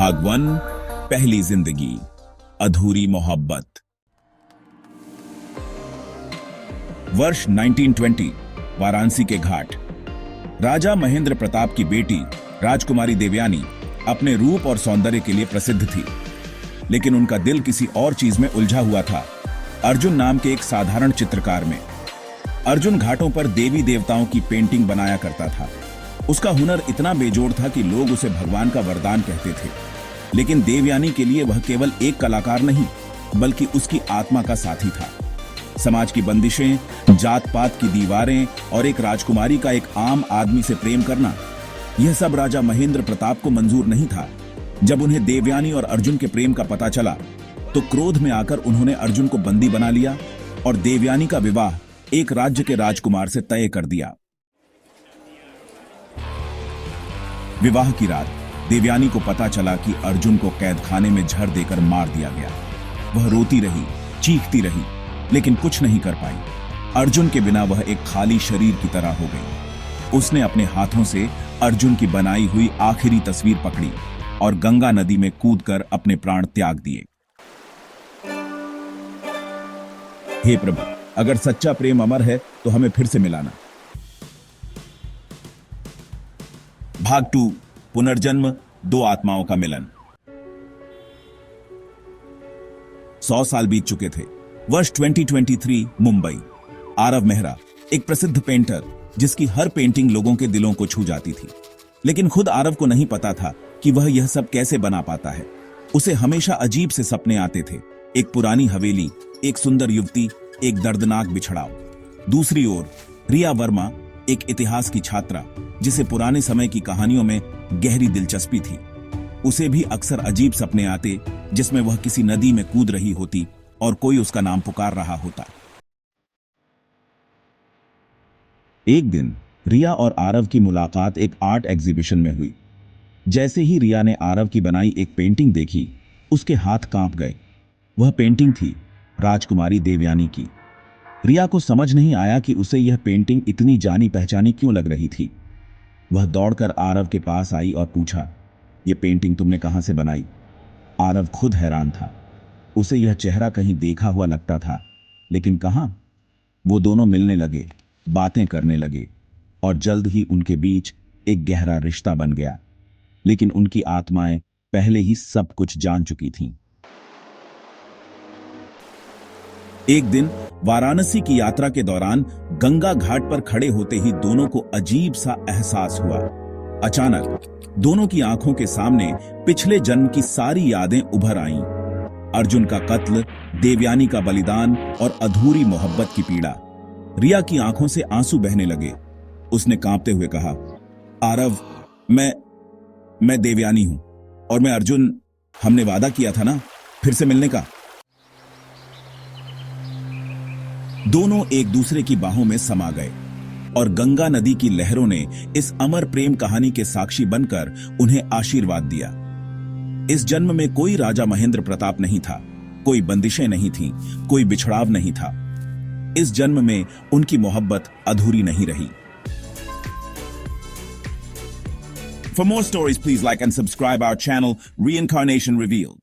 भाग 1 पहली जिंदगी अधूरी मोहब्बत। वर्ष 1920 वाराणसी के घाट। राजा महेंद्र प्रताप की बेटी राजकुमारी देवयानी अपने रूप और सौंदर्य के लिए प्रसिद्ध थी, लेकिन उनका दिल किसी और चीज में उलझा हुआ था, अर्जुन नाम के एक साधारण चित्रकार में। अर्जुन घाटों पर देवी देवताओं की पेंटिंग बनाया करता था। उसका हुनर इतना बेजोड़ था कि लोग उसे भगवान का वरदान कहते थे। लेकिन देवयानी के लिए वह केवल एक कलाकार नहीं, बल्कि उसकी आत्मा का साथी था। समाज की बंदिशें, जात पात की दीवारें और एक राजकुमारी का एक आम आदमी से प्रेम करना, यह सब राजा महेंद्र प्रताप को मंजूर नहीं था। जब उन्हें देवयानी और अर्जुन के प्रेम का पता चला तो क्रोध में आकर उन्होंने अर्जुन को बंदी बना लिया और देवयानी का विवाह एक राज्य के राजकुमार से तय कर दिया। विवाह की रात देवयानी को पता चला कि अर्जुन को कैद खाने में झड़ देकर मार दिया गया। वह रोती रही, चीखती रही, लेकिन कुछ नहीं कर पाई। अर्जुन के बिना वह एक खाली शरीर की तरह हो गई। उसने अपने हाथों से अर्जुन की बनाई हुई आखिरी तस्वीर पकड़ी और गंगा नदी में कूदकर अपने प्राण त्याग दिए। हे प्रभु, अगर सच्चा प्रेम अमर है तो हमें फिर से मिलाना। भाग 2 पुनर्जन्म, दो आत्माओं का मिलन। 100 साल बीत चुके थे। वर्ष 2023 मुंबई। आरव मेहरा एक प्रसिद्ध पेंटर, जिसकी हर पेंटिंग लोगों के दिलों को छू जाती थी। लेकिन खुद आरव को नहीं पता था कि वह यह सब कैसे बना पाता है। उसे हमेशा अजीब से सपने आते थे। एक पुरानी हवेली, एक सुंदर युवती, एक दर्दनाक बिछड़ाव। दूसरी ओर रिया वर्मा, एक इतिहास की छात्रा, जिसे पुराने समय की कहानियों में गहरी दिलचस्पी थी। उसे भी अक्सर अजीब सपने आते, जिसमें वह किसी नदी में कूद रही होती और कोई उसका नाम पुकार रहा होता। एक दिन रिया और आरव की मुलाकात एक आर्ट एग्जीबिशन में हुई। जैसे ही रिया ने आरव की बनाई एक पेंटिंग देखी, उसके हाथ कांप गए। वह पेंटिंग थी राजकुमारी देवयानी की। रिया को समझ नहीं आया कि उसे यह पेंटिंग इतनी जानी पहचानी क्यों लग रही थी। वह दौड़कर आरव के पास आई और पूछा, यह पेंटिंग तुमने कहां से बनाई? आरव खुद हैरान था। उसे यह चेहरा कहीं देखा हुआ लगता था, लेकिन कहां। वो दोनों मिलने लगे, बातें करने लगे और जल्द ही उनके बीच एक गहरा रिश्ता बन गया। लेकिन उनकी आत्माएं पहले ही सब कुछ जान चुकी थीं। एक दिन वाराणसी की यात्रा के दौरान गंगा घाट पर खड़े होते ही दोनों को अजीब सा एहसास हुआ। अचानक दोनों की आंखों के सामने पिछले जन्म की सारी यादें उभर आईं। अर्जुन का कत्ल, देवयानी का बलिदान और अधूरी मोहब्बत की पीड़ा। रिया की आंखों से आंसू बहने लगे। उसने कांपते हुए कहा, आरव, मैं देवयानी हूं और मैं अर्जुन। हमने वादा किया था ना फिर से मिलने का। दोनों एक दूसरे की बाहों में समा गए और गंगा नदी की लहरों ने इस अमर प्रेम कहानी के साक्षी बनकर उन्हें आशीर्वाद दिया। इस जन्म में कोई राजा महेंद्र प्रताप नहीं था, कोई बंदिशें नहीं थीं, कोई बिछड़ाव नहीं था। इस जन्म में उनकी मोहब्बत अधूरी नहीं रही। For more stories, please like and subscribe our channel, Reincarnation Revealed.